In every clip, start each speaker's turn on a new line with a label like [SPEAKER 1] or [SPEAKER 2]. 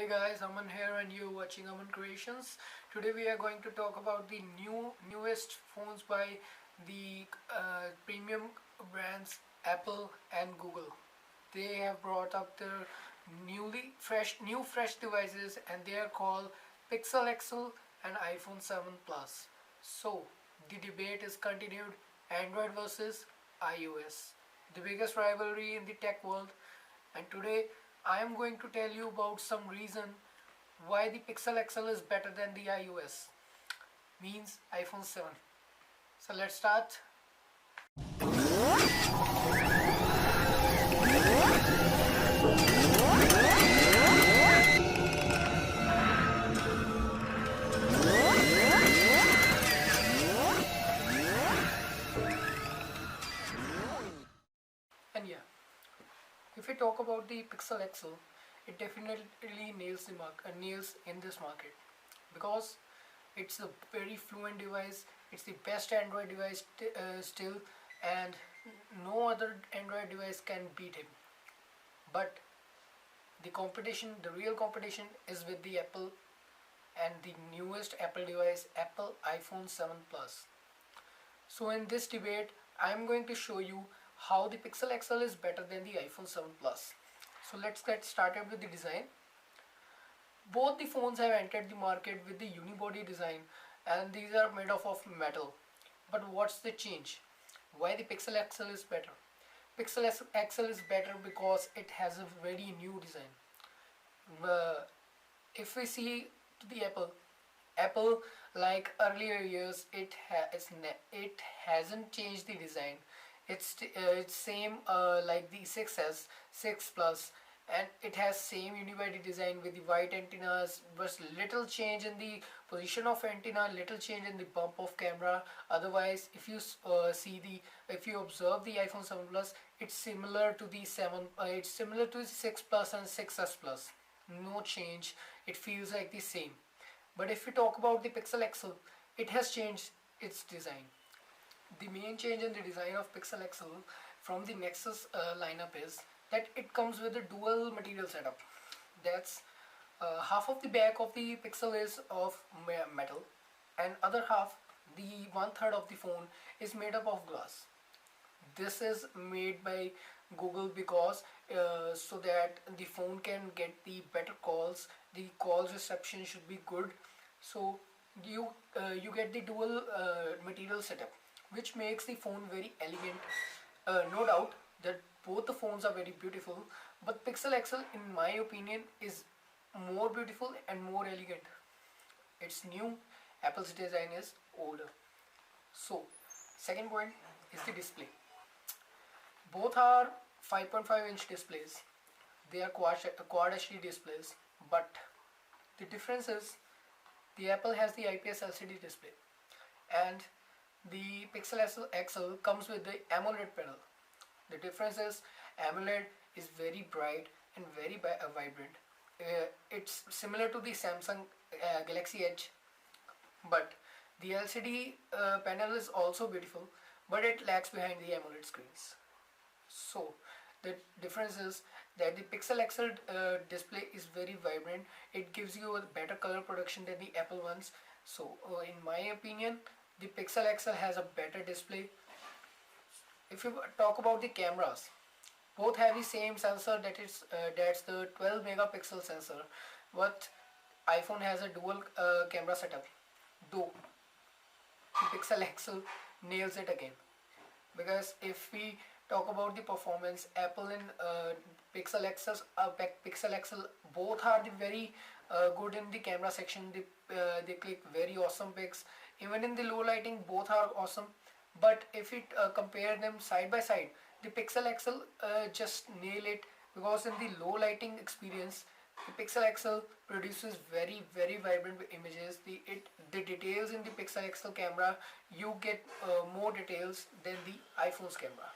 [SPEAKER 1] Hey guys, Aman here and you're watching Aman Creations. Today we are going to talk about the newest phones by the premium brands Apple and Google. They have brought up their new fresh devices and they are called Pixel XL and iPhone 7 Plus. So the debate is continued, Android versus iOS, the biggest rivalry in the tech world. And today I am going to tell you about some reason why the Pixel XL is better than the iOS, means iPhone 7. So let's start. And yeah, if we talk about the Pixel XL, it definitely nails in this market because it's a very fluent device. It's the best Android device still, and no other Android device can beat him. But the real competition, is with the Apple and the newest Apple device, Apple iPhone 7 Plus. So in this debate, I'm going to show you how the Pixel XL is better than the iPhone 7 Plus. So let's get started with the design. Both the phones have entered the market with the unibody design and these are made of metal. But what's the change? Why the Pixel XL is better? Pixel XL is better because it has a very new design. Uh, if we see to the Apple, like earlier years, it hasn't changed the design. It's same like the 6s, 6 Plus, and it has same unibody design with the white antennas, but little change in the position of antenna, little change in the bump of camera. Otherwise, if you if you observe the iPhone 7 Plus, it's similar to the 7. It's similar to the 6 Plus and 6s Plus. No change. It feels like the same. But if we talk about the Pixel XL, it has changed its design. The main change in the design of Pixel XL from the Nexus lineup is that it comes with a dual material setup. That's half of the back of the Pixel is of metal, and other half, the one third of the phone, is made up of glass. This is made by Google because so that the phone can get the better calls. The calls reception should be good. So you get the dual material setup, which makes the phone very elegant. No doubt that both the phones are very beautiful, but Pixel XL, in my opinion, is more beautiful and more elegant. It's new. Apple's design is older. So, second point is the display. Both are 5.5-inch displays. They are quad HD displays, but the difference is the Apple has the IPS LCD display, and the Pixel XL comes with the AMOLED panel. The difference is AMOLED is very bright and very vibrant. It's similar to the Samsung Galaxy Edge, but the LCD panel is also beautiful, but it lags behind the AMOLED screens. So the difference is that the Pixel XL display is very vibrant. It gives you a better color production than the Apple ones. So in my opinion, the Pixel XL has a better display. If you talk about the cameras, both have the same sensor, that's the 12 megapixel sensor, but iPhone has a dual camera setup, though the Pixel XL nails it again. Because if we talk about the performance, Apple and Pixel XL both are the very good in the camera section. They click very awesome pics. Even in the low lighting, both are awesome. But if we compare them side by side, the Pixel XL just nail it, because in the low lighting experience, the Pixel XL produces very vibrant images. The details in the Pixel XL camera, you get more details than the iPhone's camera.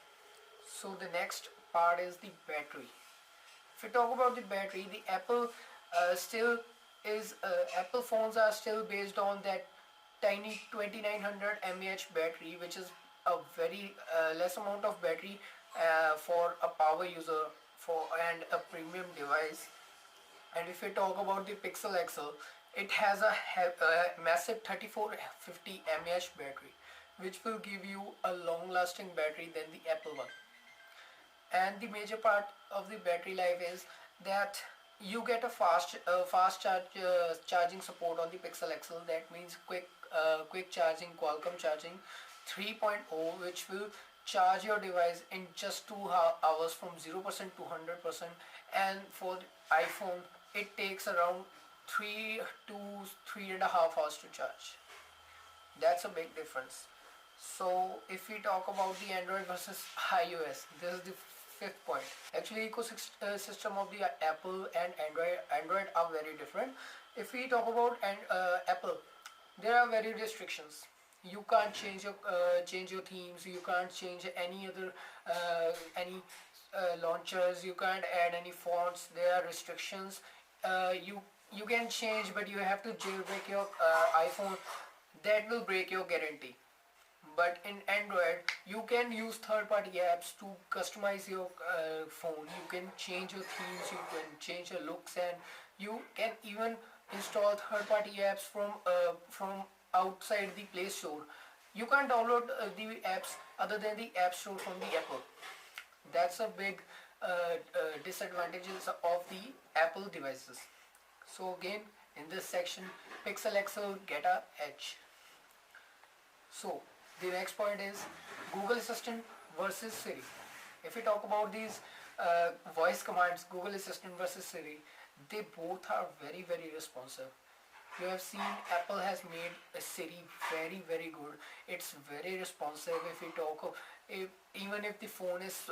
[SPEAKER 1] So the next part is the battery. If we talk about the battery, the still is Apple phones are still based on that tiny 2900 mAh battery, which is a very less amount of battery for a power user and a premium device. And if we talk about the Pixel XL, it has a massive 3450 mAh battery, which will give you a long lasting battery than the Apple one. And the major part of the battery life is that you get a fast charging support on the Pixel XL. That means quick charging, Qualcomm charging 3.0, which will charge your device in just 2 hours from 0% to 100%. And for the iPhone, it takes around 3 to 3.5 hours to charge. That's a big difference. So if we talk about the Android versus iOS, this is the fifth point. Actually, ecosystem of the Apple and Android are very different. If we talk about Apple, there are very restrictions. You can't change your themes. You can't change any launchers. You can't add any fonts. There are restrictions. You can change, but you have to jailbreak your iPhone. That will break your guarantee. But in Android, you can use third-party apps to customize your phone. You can change your themes, you can change your looks, and you can even install third-party apps from outside the Play Store. You can't download the apps other than the App Store from the Apple. That's a big disadvantages of the Apple devices. So again, in this section, Pixel XL get a edge. So the next point is Google Assistant versus Siri. If we talk about these voice commands, Google Assistant versus Siri, they both are very responsive. You have seen Apple has made a Siri very good. It's very responsive. If we talk of, even if the phone is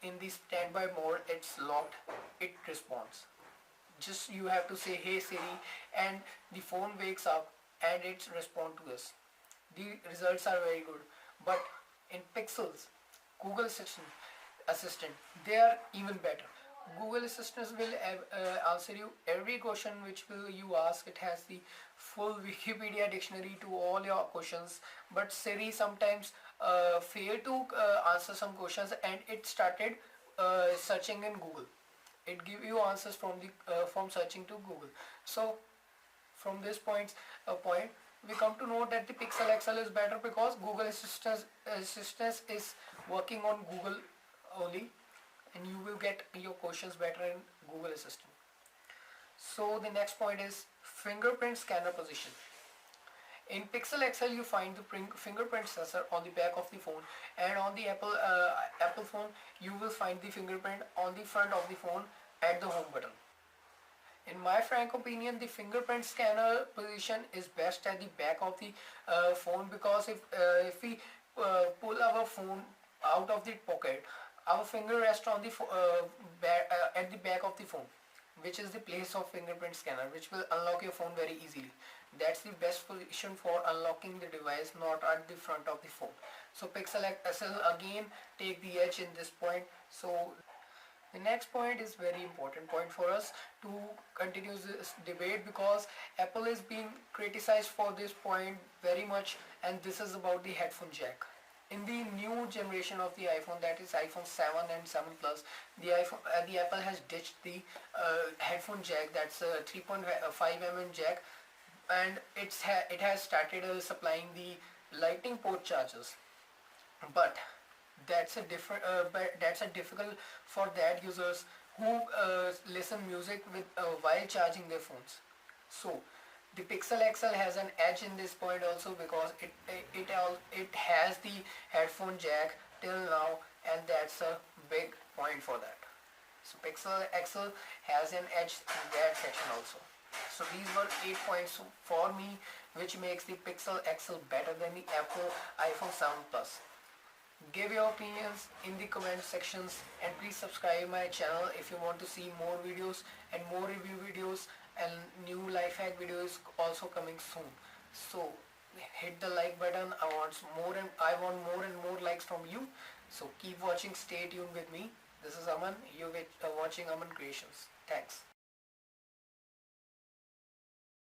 [SPEAKER 1] in the standby mode, it's locked, it responds. Just you have to say hey Siri, and the phone wakes up and it responds to us. The results are very good. But in Pixels, Google Assistant, they are even better. Google Assistant will answer you every question which you ask. It has the full Wikipedia dictionary to all your questions. But Siri sometimes failed to answer some questions, and it started searching in Google. It give you answers from searching to Google. So from this point we come to know that the Pixel XL is better because Google Assistant is working on Google only, and you will get your questions better in Google Assistant. So the next point is fingerprint scanner position. In Pixel XL, you find the fingerprint sensor on the back of the phone, and on the Apple phone, you will find the fingerprint on the front of the phone at the home button. In my frank opinion, the fingerprint scanner position is best at the back of the phone, because if we pull our phone out of the pocket, our finger rests on the at the back of the phone, which is the place of fingerprint scanner, which will unlock your phone very easily. That's the best position for unlocking the device, not at the front of the phone. So Pixel XL again take the edge in this point. So the next point is very important point for us to continue this debate, because Apple is being criticized for this point very much, and this is about the headphone jack. In the new generation of the iPhone, that is iPhone 7 and 7 Plus, the Apple has ditched the headphone jack. That's a 3.5 mm jack, and it has started supplying the lightning port chargers. But that's a difficult for that users who listen music with while charging their phones. So the Pixel XL has an edge in this point also, because it has the headphone jack till now, and that's a big point for that. So Pixel XL has an edge in that section also. So these were 8 points for me, which makes the Pixel XL better than the Apple iPhone 7 Plus. Give your opinions in the comment sections, and please subscribe my channel if you want to see more videos and more review videos, and new life hack videos also coming soon. So hit the like button. I want more and more likes from you. So keep watching, stay tuned with me. This is Aman. You're watching Aman Creations. Thanks.